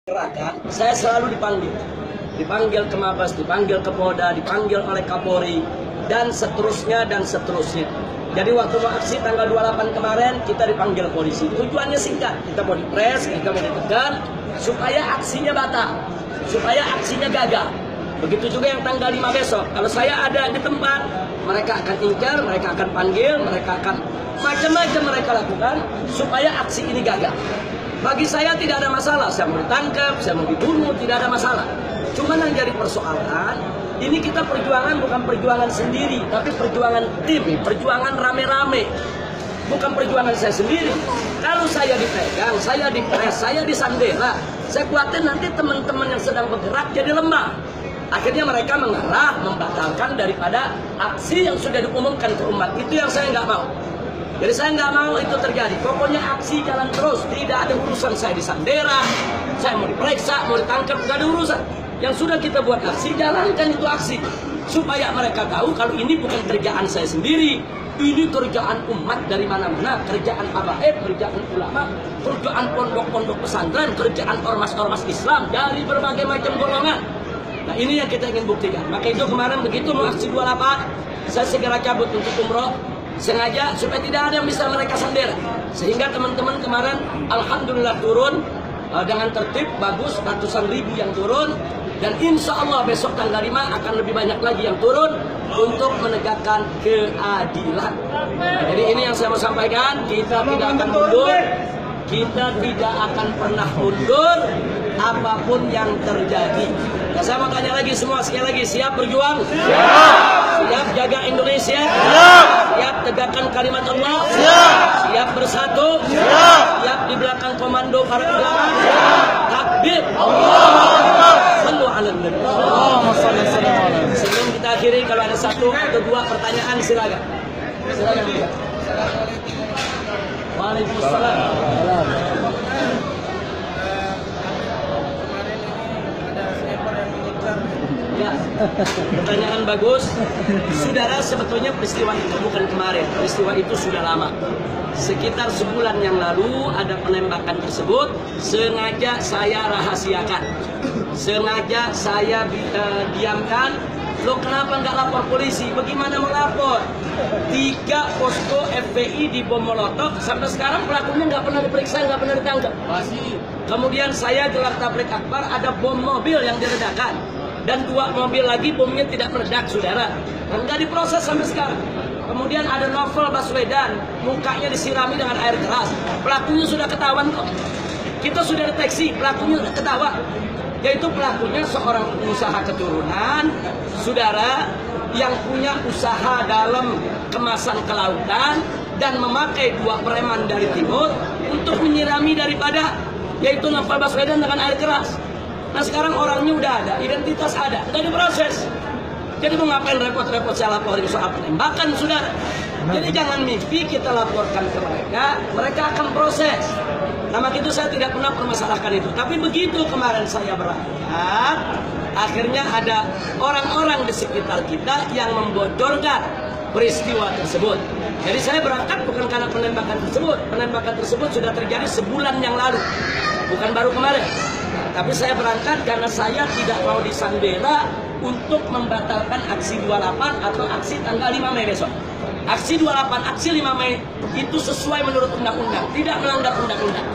Gerakan, saya selalu dipanggil ke Mabes, dipanggil ke Polda, dipanggil oleh Kapolri, dan seterusnya dan seterusnya. Jadi waktu mau aksi tanggal 28 kemarin kita dipanggil polisi. Tujuannya singkat, kita mau dipres, kita mau ditekan supaya aksinya batal, supaya aksinya gagal. Begitu juga yang tanggal 5 besok. Kalau saya ada di tempat, mereka akan incar, mereka akan panggil, mereka akan macam-macam mereka lakukan supaya aksi ini gagal. Bagi saya tidak ada masalah, saya mau ditangkap, saya mau dibunuh, tidak ada masalah. Cuma yang jadi persoalan, ini kita perjuangan bukan perjuangan sendiri, tapi perjuangan tim, perjuangan rame-rame. Bukan perjuangan saya sendiri. Kalau saya dipegang, saya dipres, saya disandera, saya khawatir nanti teman-teman yang sedang bergerak jadi lemah. Akhirnya mereka mengarah, membatalkan daripada aksi yang sudah diumumkan ke umat. Itu yang saya nggak mau. Jadi saya nggak mau itu terjadi. Pokoknya aksi jalan terus. Tidak ada urusan saya disandera, saya mau diperiksa, mau ditangkap, nggak ada urusan. Yang sudah kita buat aksi, jalankan itu aksi. Supaya mereka tahu kalau ini bukan kerjaan saya sendiri. Ini kerjaan umat dari mana-mana. Kerjaan habaib, kerjaan ulama, kerjaan pondok-pondok pesantren, kerjaan ormas-ormas Islam dari berbagai macam golongan. Nah ini yang kita ingin buktikan. Maka itu kemarin begitu mau aksi 28, saya segera cabut untuk umroh. Sengaja supaya tidak ada yang bisa mereka sandera. Sehingga teman-teman kemarin alhamdulillah turun dengan tertib, bagus, ratusan ribu yang turun. Dan insya Allah besok tanggal 5 akan lebih banyak lagi yang turun untuk menegakkan keadilan. Jadi ini yang saya mau sampaikan, kita tidak akan mundur. Kita tidak akan pernah mundur apapun yang terjadi. Nah, saya mau tanya lagi semua, sekali lagi, siap berjuang? Siap! Siap jaga Indonesia? Siap! Siap tegakkan kalimat Allah? Siap! Siap bersatu? Siap! Siap di belakang komando para ulama? Siap! Takbir! Allahu Akbar! Sallu ala Nabi. Allahumma shalli ala Muhammad. Sebelum kita akhiri, kalau ada satu atau dua pertanyaan silakan. Silakan. Waalaikumsalam. Ya, pertanyaan bagus. Saudara, sebetulnya peristiwa itu bukan kemarin. Peristiwa itu sudah lama. Sekitar sebulan yang lalu ada penembakan tersebut. Sengaja saya rahasiakan. Sengaja saya diamkan. Lo kenapa nggak lapor polisi? Bagaimana melapor? 3 posko FPI di bom molotov. Sampai sekarang pelakunya nggak pernah diperiksa, nggak pernah ditangkap. Masih. Kemudian saya gelar tablik akbar, ada bom mobil yang diledakkan. Dan 2 mobil lagi bomnya tidak meledak, saudara. Dan nggak diproses sampai sekarang. Kemudian ada Novel Baswedan, mukanya disirami dengan air keras. Pelakunya sudah ketahuan kok. Kita sudah deteksi, pelakunya ketahuan. Yaitu pelakunya seorang pengusaha keturunan, saudara, yang punya usaha dalam kemasan kelautan dan memakai 2 preman dari timur untuk menyirami daripada, yaitu Novel Baswedan dengan air keras. Nah sekarang orangnya udah ada, identitas ada, udah diproses. Jadi mau ngapain repot-repot saya laporin soal penembakan, saudara? Jadi jangan mimpi kita laporkan ke mereka, mereka akan proses. Nah maka itu saya tidak pernah permasalahkan itu. Tapi begitu kemarin saya berangkat, akhirnya ada orang-orang di sekitar kita yang membocorkan peristiwa tersebut. Jadi saya berangkat bukan karena penembakan tersebut. Penembakan tersebut sudah terjadi sebulan yang lalu, bukan baru kemarin. Tapi saya berangkat karena saya tidak mau disandera untuk membatalkan aksi 28 atau aksi tanggal 5 Mei besok. Aksi 28, aksi 5 Mei itu sesuai menurut undang-undang, tidak melanggar undang-undang.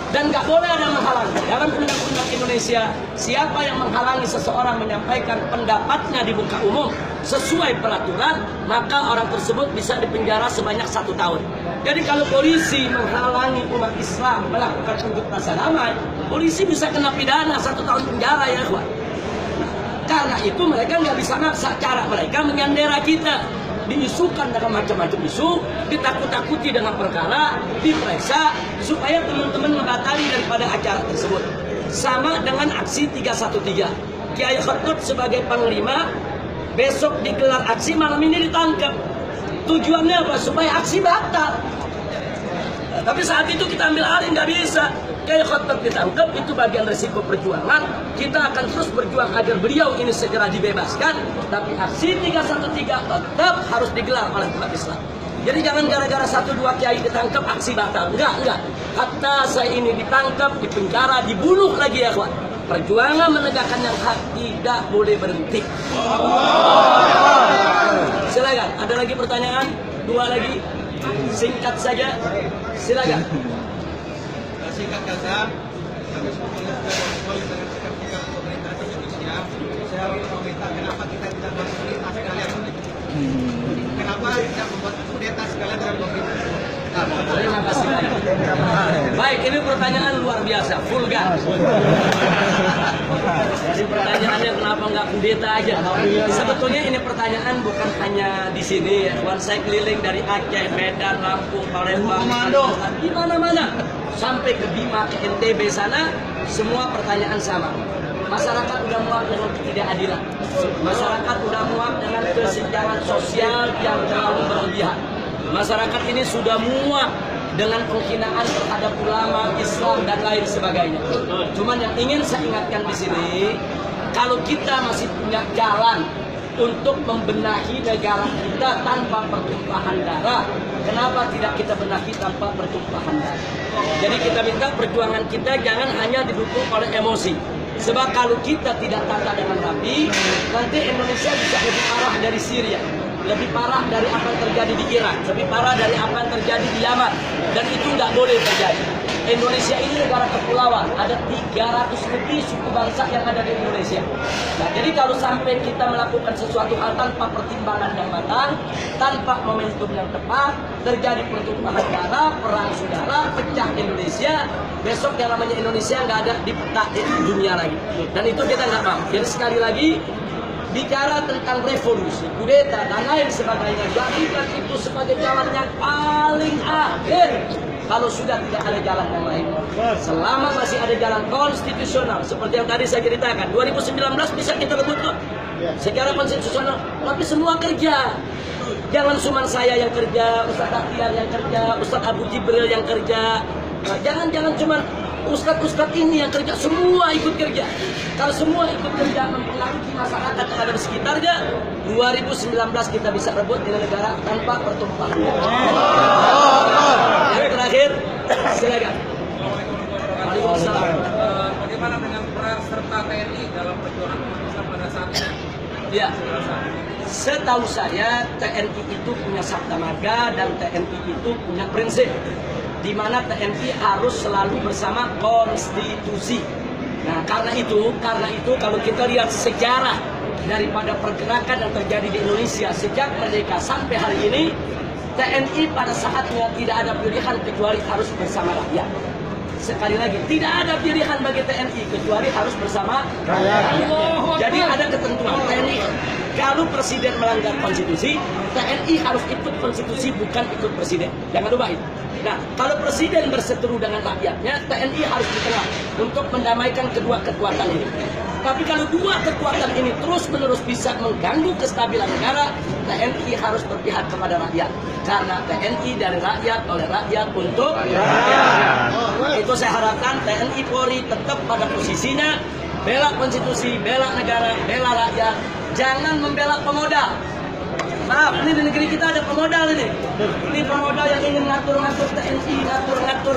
Dan nggak boleh ada menghalangi. Dalam undang-undang Indonesia, siapa yang menghalangi seseorang menyampaikan pendapatnya di muka umum sesuai peraturan, maka orang tersebut bisa dipenjara sebanyak 1 tahun. Jadi kalau polisi menghalangi umat Islam melakukan unjuk rasa damai, polisi bisa kena pidana 1 tahun penjara, ya kawan. Karena itu mereka nggak bisa maksa. Cara mereka menyandera kita, diisukan dengan macam-macam isu, ditakut-takuti dengan perkara, diperiksa supaya teman-teman membatali daripada acara tersebut. Sama dengan aksi 313. Kiai Khotib sebagai panglima besok digelar aksi, malam ini ditangkap. Tujuannya apa? Supaya aksi batal. Nah, tapi saat itu kita ambil alih, nggak bisa. Kiai Khotib ditangkap, itu bagian resiko perjuangan. Kita akan terus berjuang agar beliau ini segera dibebaskan. Tapi aksi 313 tetap harus digelar oleh umat Islam. Jadi jangan gara-gara 1-2 kiai ditangkap aksi batal. Enggak. Hatta saya ini ditangkap, dipenjara, dibunuh lagi, ya kawan. Perjuangan menegakkan yang hak tidak boleh berhenti. Silakan, ada lagi pertanyaan? Dua lagi, singkat saja. Silakan. Singkat saja, kami sebetulnya sudah berkuali dengan sikap-sikap pemerintah Indonesia. Saya ingin meminta kenapa kita tidak berkudeta sekalian? Kenapa tidak membuat kudeta sekalian dengan pemerintah? Terima kasih. Baik, ini pertanyaan luar biasa, vulgar. Jadi pertanyaannya kenapa nggak kudeta aja? Sebetulnya ini pertanyaan bukan hanya di sini ya. Saya keliling dari Aceh, Medan, Lampung, Palembang, di mana-mana. Sampai ke Bima, ke NTB sana, semua pertanyaan sama. Masyarakat udah muak dengan ketidakadilan. Masyarakat udah muak dengan kesenjangan sosial yang terlalu berlebihan. Masyarakat ini sudah muak dengan penghinaan terhadap ulama, Islam, dan lain sebagainya. Cuman yang ingin saya ingatkan di sini, kalau kita masih punya jalan untuk membenahi negara kita tanpa pertumpahan darah, kenapa tidak kita benahi tanpa pertumpahan darah? Jadi kita minta perjuangan kita jangan hanya didukung oleh emosi. Sebab kalau kita tidak tata dengan rapi, nanti Indonesia bisa lebih parah dari Syria, lebih parah dari apa yang terjadi di Irak, lebih parah dari apa yang terjadi di Yaman. Dan itu tidak boleh terjadi. Indonesia ini negara kepulauan, ada 300 lebih suku bangsa yang ada di Indonesia. Nah, jadi kalau sampai kita melakukan sesuatu hal tanpa pertimbangan yang matang, tanpa momentum yang tepat, terjadi pertumpahan darah, perang saudara, pecah Indonesia, besok yang namanya Indonesia nggak ada di peta dunia lagi. Dan itu kita nggak mau. Jadi sekali lagi, bicara tentang revolusi, kudeta, dan lain sebagainya, jadikan itu sebagai jalan yang paling akhir. Kalau sudah tidak ada jalan yang lain, selama masih ada jalan konstitusional, seperti yang tadi saya ceritakan, 2019 bisa kita rebut kok secara konstitusional, tapi semua kerja. Jangan cuma saya yang kerja, Ustaz Akhtiar yang kerja, Ustaz Abu Jibril yang kerja. Jangan cuma ustadz-ustadz ini yang kerja, semua ikut kerja. Kalau semua ikut kerja mempengaruhi masyarakat yang ada di sekitarnya, 2019 kita bisa rebut dengan negara tanpa pertumpahan. Yang terakhir, silakan. Waalaikumsalam. Bagaimana dengan peran serta TNI dalam perjuangan kita pada saat ini? Ya, setahu saya TNI itu punya sabda marga dan TNI itu punya prinsip, di mana TNI harus selalu bersama konstitusi. Nah, karena itu kalau kita lihat sejarah daripada pergerakan yang terjadi di Indonesia sejak merdeka sampai hari ini, TNI pada saatnya tidak ada pilihan kecuali harus bersama rakyat. Sekali lagi, tidak ada pilihan bagi TNI kecuali harus bersama rakyat. Jadi ada ketentuan TNI. Kalau presiden melanggar konstitusi, TNI harus ikut konstitusi, bukan ikut presiden. Jangan lupa itu. Nah, kalau presiden berseteru dengan rakyatnya, TNI harus di tengah untuk mendamaikan kedua kekuatan ini. Tapi kalau dua kekuatan ini terus-menerus bisa mengganggu kestabilan negara, TNI harus berpihak kepada rakyat. Karena TNI dari rakyat, oleh rakyat, untuk rakyat. Itu saya harapkan TNI Polri tetap pada posisinya, bela konstitusi, bela negara, bela rakyat. Jangan membela pemodal. Maaf, ini di negeri kita ada pemodal ini. Ini pemodal yang ingin ngatur-ngatur TNI, ngatur-ngatur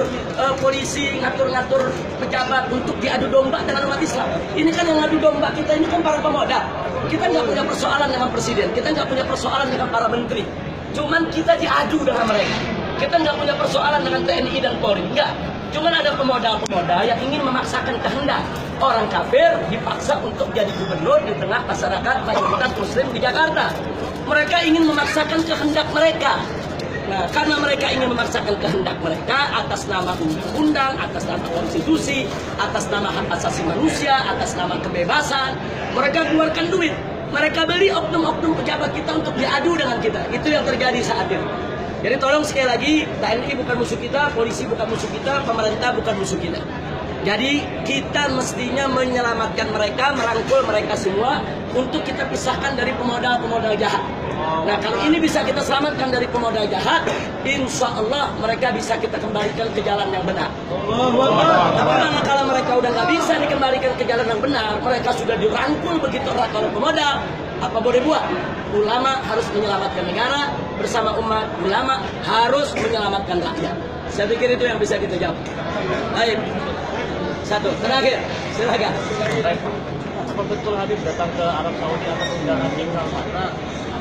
polisi, ngatur-ngatur pejabat untuk diadu domba dengan umat Islam. Ini kan yang ngadu domba kita ini kan para pemodal. Kita nggak punya persoalan dengan presiden, kita nggak punya persoalan dengan para menteri. Cuman kita diadu dengan mereka. Kita nggak punya persoalan dengan TNI dan Polri, enggak. Cuman ada pemodal-pemodal yang ingin memaksakan kehendak. Orang kafir dipaksa untuk jadi gubernur di tengah masyarakat mayoritas muslim di Jakarta. Mereka ingin memaksakan kehendak mereka. Nah, karena mereka ingin memaksakan kehendak mereka atas nama undang-undang, atas nama konstitusi, atas nama hak asasi manusia, atas nama kebebasan, mereka keluarkan duit. Mereka beli oknum-oknum pejabat kita untuk diadu dengan kita. Itu yang terjadi saat ini. Jadi tolong sekali lagi, TNI bukan musuh kita, polisi bukan musuh kita, pemerintah bukan musuh kita. Jadi kita mestinya menyelamatkan mereka, merangkul mereka semua untuk kita pisahkan dari pemodal-pemodal jahat. Nah, kalau ini bisa kita selamatkan dari pemodal jahat, insya Allah mereka bisa kita kembalikan ke jalan yang benar. Tapi kalau mereka udah nggak bisa dikembalikan ke jalan yang benar, mereka sudah dirangkul begitu erat oleh pemodal, apa boleh buat? Ulama harus menyelamatkan negara bersama umat, ulama harus menyelamatkan rakyat. Saya pikir itu yang bisa kita jawab. Baik. Satu, terakhir, silakan. Apa betul Habib datang ke Arab Saudi atas undangan King Salman?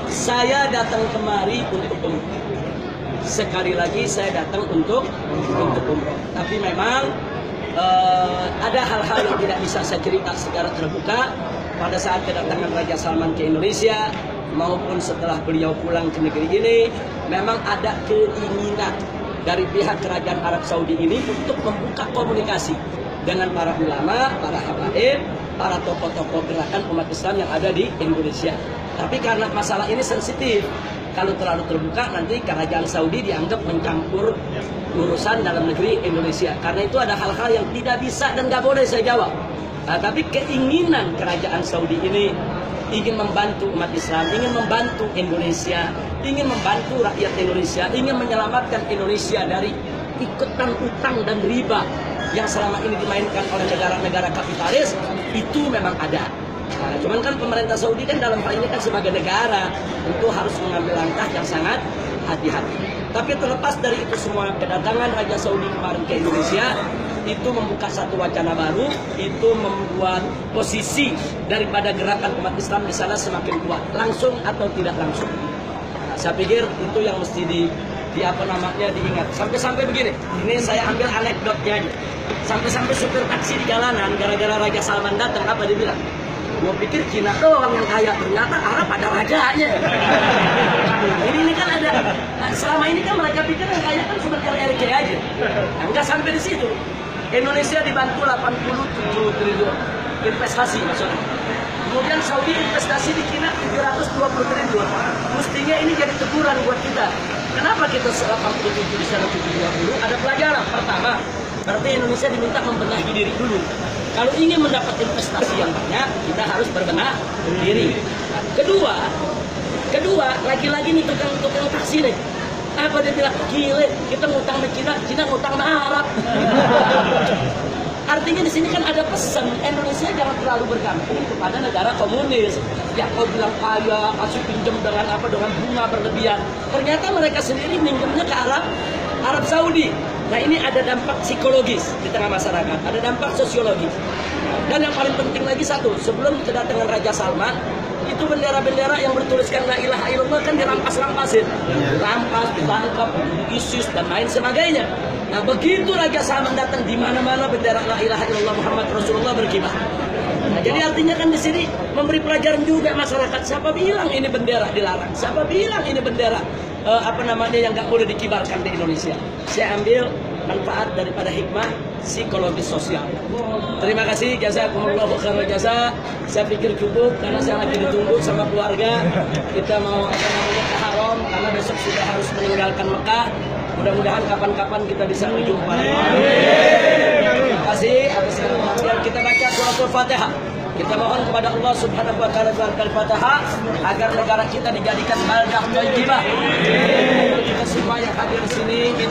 Saya datang kemari untuk umroh. Sekali lagi saya datang untuk umroh. Tapi memang ada hal-hal yang tidak bisa saya cerita secara terbuka pada saat kedatangan Raja Salman ke Indonesia maupun setelah beliau pulang ke negeri ini. Memang ada keinginan dari pihak kerajaan Arab Saudi ini untuk membuka komunikasi dengan para ulama, para habaib, para tokoh-tokoh gerakan umat Islam yang ada di Indonesia. Tapi karena masalah ini sensitif, kalau terlalu terbuka nanti kerajaan Saudi dianggap mencampur urusan dalam negeri Indonesia. Karena itu ada hal-hal yang tidak bisa dan nggak boleh saya jawab. Tapi keinginan kerajaan Saudi ini ingin membantu umat Islam, ingin membantu Indonesia, ingin membantu rakyat Indonesia, ingin menyelamatkan Indonesia dari ikutan utang dan riba yang selama ini dimainkan oleh negara-negara kapitalis. Itu memang ada. Nah, cuman kan pemerintah Saudi kan dalam hal ini kan sebagai negara tentu harus mengambil langkah yang sangat hati-hati. Tapi terlepas dari itu semua, kedatangan Raja Saudi kemarin ke Indonesia itu membuka satu wacana baru, itu membuat posisi daripada gerakan umat Islam di sana semakin kuat, langsung atau tidak langsung. Nah, saya pikir itu yang mesti diingat. Sampai-sampai begini, ini saya ambil anekdotnya aja. Sampai-sampai supir taksi di jalanan gara-gara Raja Salman datang, apa dia bilang? Gue pikir Cina doang yang kaya, ternyata Arab ada rajanya. Ini kan ada, selama ini kan mereka pikir yang kaya kan cuma RRQ aja. Enggak sampai di situ. Indonesia dibantu 87 triliun investasi maksudnya. Kemudian Saudi investasi di Cina 720 triliun. Mestinya ini jadi teguran buat kita. Kenapa kita 87 di sana 720? Ada pelajaran. Pertama, berarti Indonesia diminta membenahi diri dulu. Kalau ingin mendapat investasi yang banyak, kita harus berbenah diri. Nah, kedua, lagi-lagi nih tukang taksi nih. Apa dia bilang? Gile, kita ngutang sama Cina, Cina ngutang sama Arab. Artinya di sini kan ada pesan, Indonesia jangan terlalu bergantung kepada negara komunis. Ya kau bilang kaya, kasih pinjam dengan bunga berlebihan. Ternyata mereka sendiri minjemnya ke Arab Saudi. Nah ini ada dampak psikologis di tengah masyarakat, ada dampak sosiologis. Dan yang paling penting lagi satu, sebelum kedatangan Raja Salman, itu bendera-bendera yang bertuliskan La ilaha illallah kan dirampas-rampasin. Dirampas, ditangkap, ISIS dan lain sebagainya. Nah begitu Raja Salman datang, di mana-mana bendera La ilaha illallah Muhammad Rasulullah berkibar. Nah, jadi artinya kan di sini memberi pelajaran juga masyarakat. Siapa bilang ini bendera dilarang? Siapa bilang ini bendera yang nggak boleh dikibarkan di Indonesia? Saya ambil manfaat daripada hikmah psikologis sosial. Terima kasih, jazakumullahu khairan jasa. Saya pikir cukup karena saya lagi ditunggu sama keluarga. Kita mau ke Haram karena besok sudah harus meninggalkan Mekah. Mudah-mudahan kapan-kapan kita bisa berjumpa. Terima kasih atas perhatian. Kita baca suratul Fatihah. Kita mohon kepada Allah Subhanahu wa taala Al-Fatihah agar negara kita dijadikan baldah thayyibah. Kita semua yang hadir di sini